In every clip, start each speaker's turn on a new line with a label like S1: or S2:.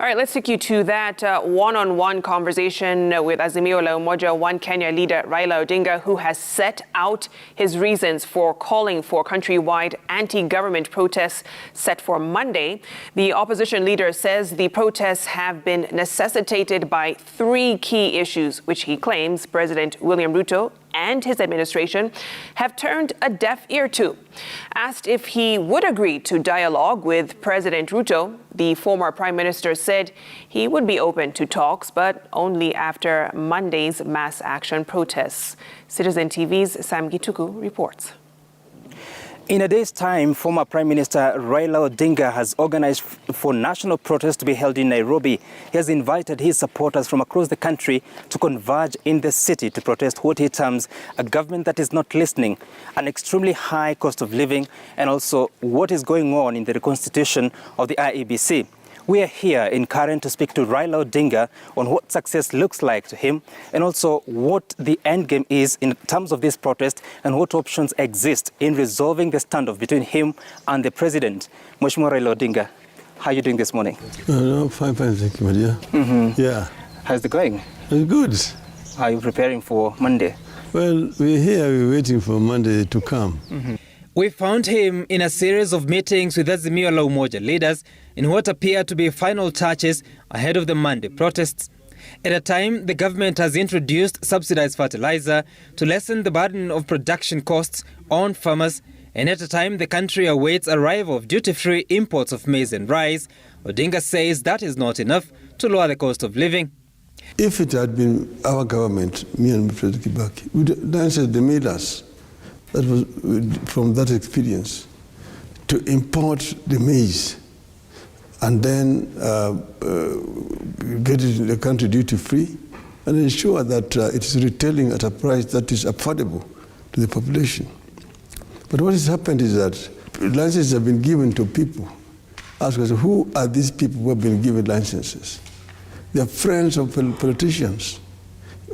S1: All right, let's take you to that one-on-one conversation with Azimio la Umoja One Kenya leader Raila Odinga, who has set out his reasons for calling for countrywide anti-government protests set for Monday. The opposition leader says the protests have been necessitated by three key issues, which he claims President William Ruto and his administration have turned a deaf ear to. Asked if he would agree to dialogue with President Ruto, the former Prime Minister said he would be open to talks, but only after Monday's mass action protests. Citizen TV's Sam Gituku reports.
S2: In a day's time, former Prime Minister Raila Odinga has organized for national protests to be held in Nairobi. He has invited his supporters from across the country to converge in the city to protest what he terms a government that is not listening, an extremely high cost of living, and also what is going on in the reconstitution of the IEBC. We are here in Karen to speak to Raila Odinga on what success looks like to him and also what the end game is in terms of this protest and what options exist in resolving the standoff between him and the president. Mheshimiwa Raila Odinga, how are you doing this morning?
S3: Fine, thank you, my dear. Yeah.
S2: How's it going?
S3: It's good.
S2: How are you preparing for Monday?
S3: Well, we're waiting for Monday to come.
S4: We found him in a series of meetings with Azimio la Umoja leaders in what appear to be final touches ahead of the Monday protests. At a time, the government has introduced subsidized fertilizer to lessen the burden of production costs on farmers, and at a time the country awaits arrival of duty-free imports of maize and rice, Odinga says that is not enough to lower the cost of living.
S3: If it had been our government, me and President Kenyatta, they made us. That was from that experience, to import the maize and then get it in the country duty-free and ensure that it is retailing at a price that is affordable to the population. But what has happened is that licenses have been given to people. Ask us, who are these people who have been given licenses? They are friends of politicians.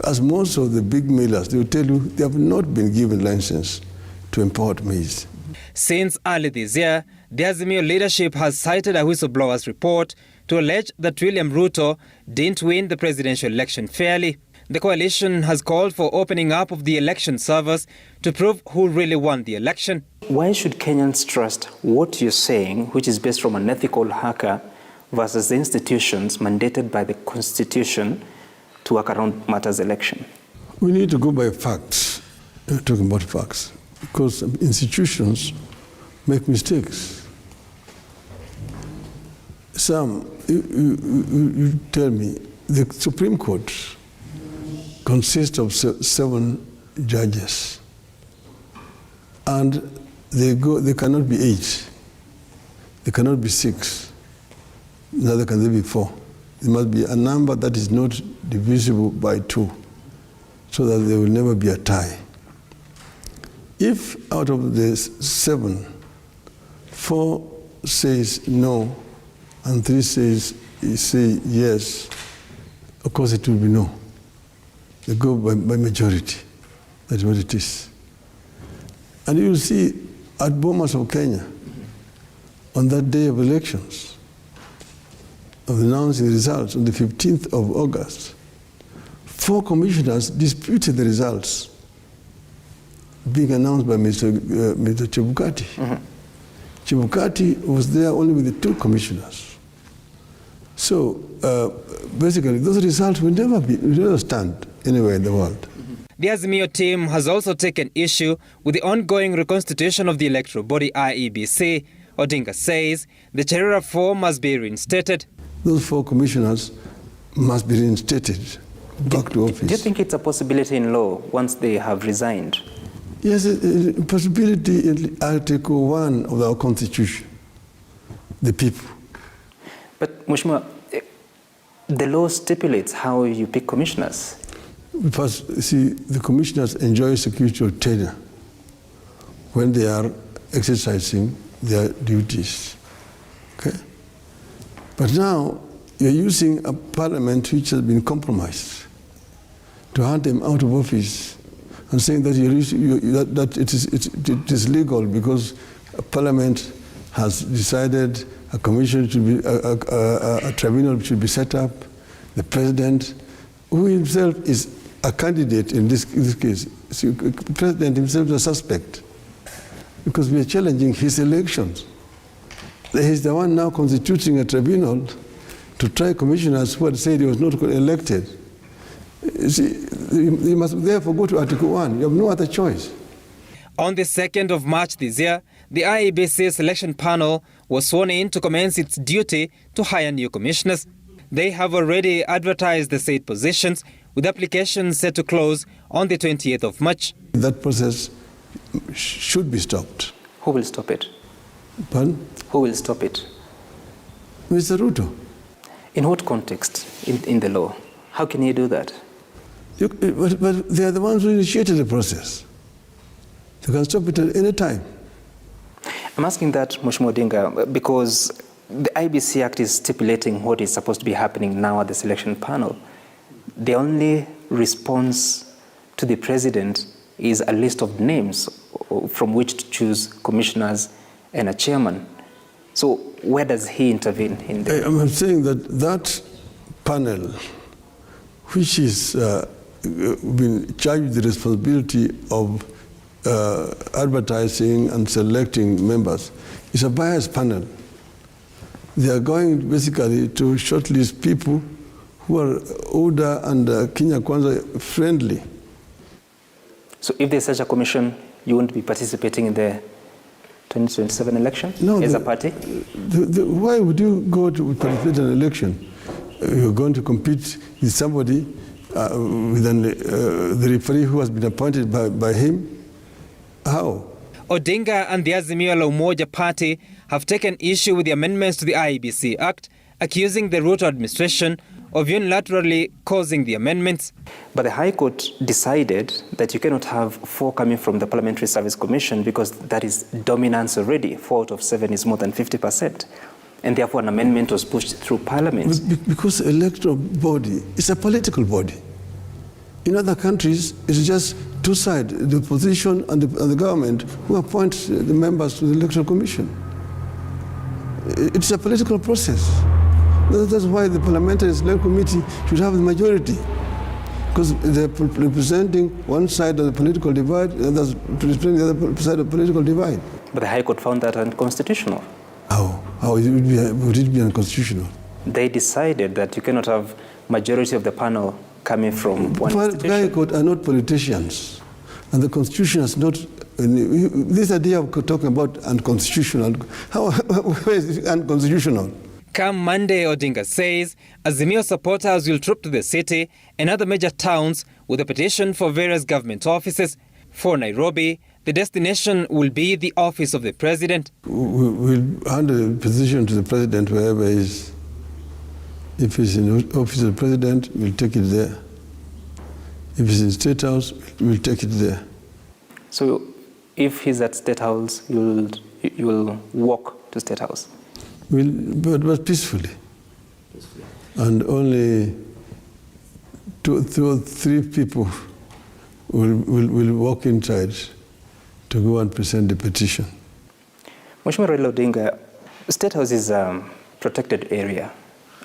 S3: As most of the big millers, they will tell you they have not been given license to import maize.
S4: Since early this year, the Azimio leadership has cited a whistleblower's report to allege that William Ruto didn't win the presidential election fairly. The coalition has called for opening up of the election servers to prove who really won the election.
S2: Why should Kenyans trust what you're saying, which is based from an ethical hacker, versus the institutions mandated by the Constitution to work around matters election?
S3: We need to go by facts. We're talking about facts. Because institutions make mistakes. Some, you tell me, the Supreme Court consists of 7 judges, and they cannot be 8, they cannot be 6, neither can they be 4. There must be a number that is not divisible by 2, so that there will never be a tie. If out of the 7, 4 says no, and 3 say yes, of course it will be no. They go by majority. That's what it is. And you will see at Bomas of Kenya, on that day of elections, of announcing the results on the 15th of August, 4 commissioners disputed the results being announced by Mr. Chebukati. Chebukati was there only with the 2 commissioners. So basically, those results will never stand anywhere in the world.
S4: The Azimio team has also taken issue with the ongoing reconstitution of the electoral body IEBC. Odinga says the Cherry reform must be reinstated.
S3: Those 4 commissioners must be reinstated back to office.
S2: Do you think it's a possibility in law once they have resigned?
S3: Yes, a possibility in Article 1 of our Constitution, the people.
S2: But, Mheshimiwa, the law stipulates how you pick commissioners.
S3: Because, see, the commissioners enjoy security of tenure when they are exercising their duties. Okay? But now, you're using a parliament which has been compromised to hand them out of office and saying that, it is legal because a parliament has decided a commission should be, a tribunal should be set up. The president, who himself is a candidate in this case, the president himself is a suspect because we are challenging his elections. He's the one now constituting a tribunal to try commissioners who had said he was not elected. You see, you must therefore go to Article 1. You have no other choice.
S4: On the 2nd of March this year, the IEBC selection panel was sworn in to commence its duty to hire new commissioners. They have already advertised the said positions, with applications set to close on the 28th of March.
S3: That process should be stopped.
S2: Who will stop it?
S3: Pardon?
S2: Who will stop it?
S3: Mr. Ruto.
S2: In what context in the law? How can he do that?
S3: But they are the ones who initiated the process. They can stop it at any time.
S2: I'm asking that, Mheshimiwa Odinga, because the IEBC Act is stipulating what is supposed to be happening now at the selection panel. The only response to the president is a list of names from which to choose commissioners and a chairman. So where does he intervene in the...
S3: I'm saying that panel, which is been charged with the responsibility of advertising and selecting members, is a biased panel. They are going basically to shortlist people who are older and Kenya Kwanza friendly.
S2: So if there's such a commission, you won't be participating in the 2027 election as a party?
S3: Why would you go to participate in an election? You're going to compete with somebody, with the referee who has been appointed by him? How?
S4: Odinga and the Azimio Umoja party have taken issue with the amendments to the IEBC Act, accusing the Ruto administration of unilaterally causing the amendments.
S2: But the High Court decided that you cannot have 4 coming from the Parliamentary Service Commission because that is dominance already. 4 out of 7 is more than 50%. And therefore an amendment was pushed through Parliament.
S3: Because the electoral body is a political body. In other countries, it's just two sides, the opposition and the government, who appoint the members to the Electoral Commission. It's a political process. That's why the Parliamentary Select Committee should have the majority, because they're representing one side of the political divide, and others representing the other side of the political divide.
S2: But the High Court found that unconstitutional.
S3: How? How would it be unconstitutional?
S2: They decided that you cannot have majority of the panel coming from one institution.
S3: The High Court are not politicians, and the Constitution is not. This idea of talking about unconstitutional, where is it unconstitutional?
S4: Come Monday, Odinga says, Azimio supporters will troop to the city and other major towns with a petition for various government offices. For Nairobi, the destination will be the office of the president.
S3: We'll hand the petition to the president wherever he is. If he's in the office of the president, we'll take it there. If he's in State House, we'll take it there.
S2: So if he's at State House, you'll walk to State House?
S3: But peacefully. And only 2 or 3 people will walk inside to go and present the petition.
S2: Mheshimiwa Raila Odinga, State House is a protected area.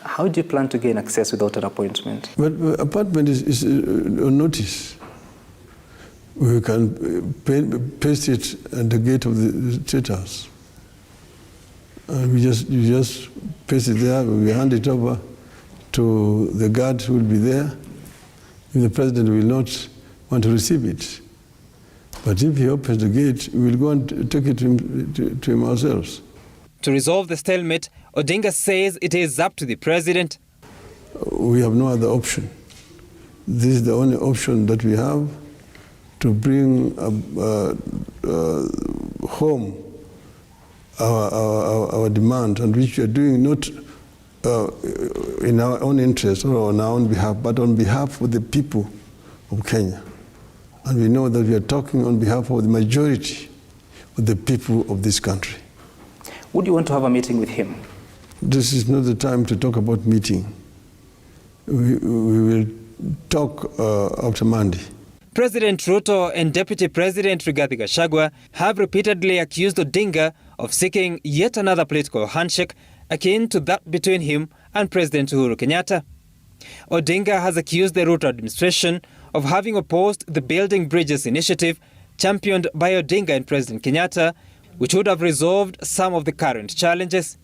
S2: How do you plan to gain access without an appointment?
S3: But appointment is on notice. We can paste it at the gate of the State House. And you just paste it there, we hand it over to the guard who will be there. If the president will not want to receive it. But if he opens the gate, we will go and take it to him ourselves.
S4: To resolve the stalemate, Odinga says it is up to the president.
S3: We have no other option. This is the only option that we have to bring home our demand, and which we are doing not in our own interest or on our own behalf, but on behalf of the people of Kenya. And we know that we are talking on behalf of the majority of the people of this country.
S2: Would you want to have a meeting with him?
S3: This is not the time to talk about meeting. We will talk after Monday.
S4: President Ruto and Deputy President Rigathi Gachagua have repeatedly accused Odinga of seeking yet another political handshake akin to that between him and President Uhuru Kenyatta. Odinga has accused the Ruto administration of having opposed the Building Bridges initiative championed by Odinga and President Kenyatta, which would have resolved some of the current challenges.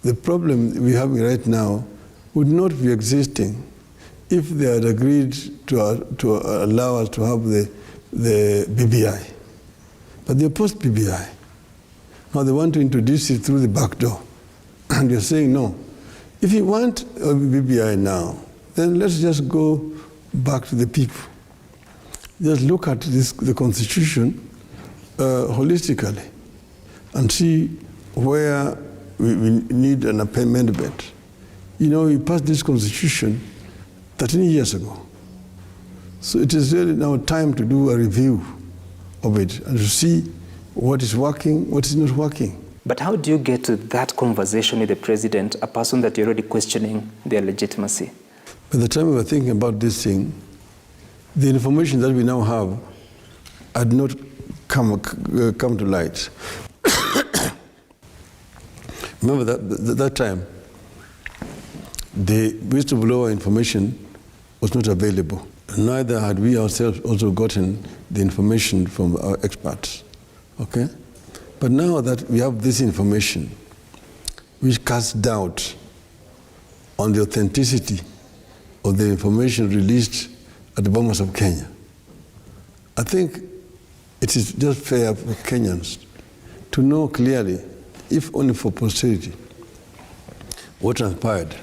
S3: The problem we have right now would not be existing if they had agreed to allow us to have the BBI. But they opposed BBI. Now they want to introduce it through the back door. And they're saying no. If you want a BBI now, then let's just go back to the people. Just look at the Constitution holistically and see where we need an amendment. You know, we passed this Constitution 13 years ago. So it is really now time to do a review of it and to see what is working, what is not working.
S2: But how do you get to that conversation with the president, a person that you're already questioning their legitimacy?
S3: By the time we were thinking about this thing, the information that we now have had not come to light. Remember that time, the whistleblower information was not available. Neither had we ourselves also gotten the information from our experts. Okay? But now that we have this information, which casts doubt on the authenticity of the information released at the Bomas of Kenya, I think it is just fair for Kenyans to know clearly, if only for posterity, what transpired.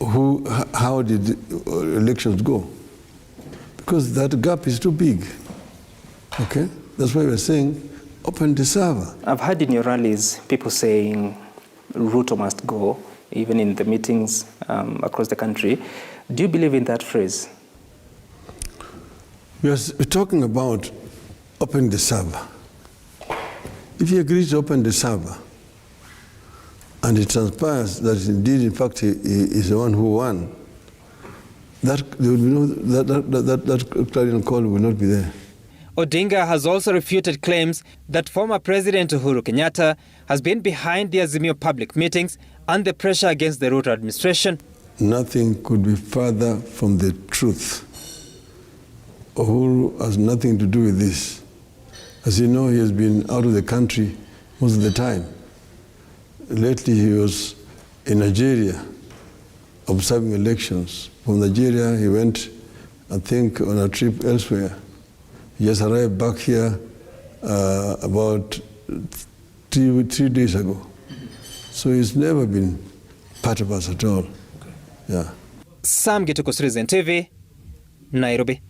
S3: How did the elections go? Because that gap is too big. Okay? That's why we're saying open the server.
S2: I've heard in your rallies people saying Ruto must go, even in the meetings across the country. Do you believe in that phrase?
S3: We're talking about open the server. If he agrees to open the server, and it transpires that indeed, in fact, he is the one who won, there will be no, that clarion call will not be there.
S4: Odinga has also refuted claims that former President Uhuru Kenyatta has been behind the Azimio public meetings and the pressure against the Ruto administration.
S3: Nothing could be further from the truth. Uhuru has nothing to do with this. As you know, he has been out of the country most of the time. Lately, he was in Nigeria observing elections. From Nigeria, he went, I think, on a trip elsewhere. He just arrived back here about three days ago. So he's never been part of us at all. Yeah.
S4: Sam Gituko, Citizen TV, Nairobi.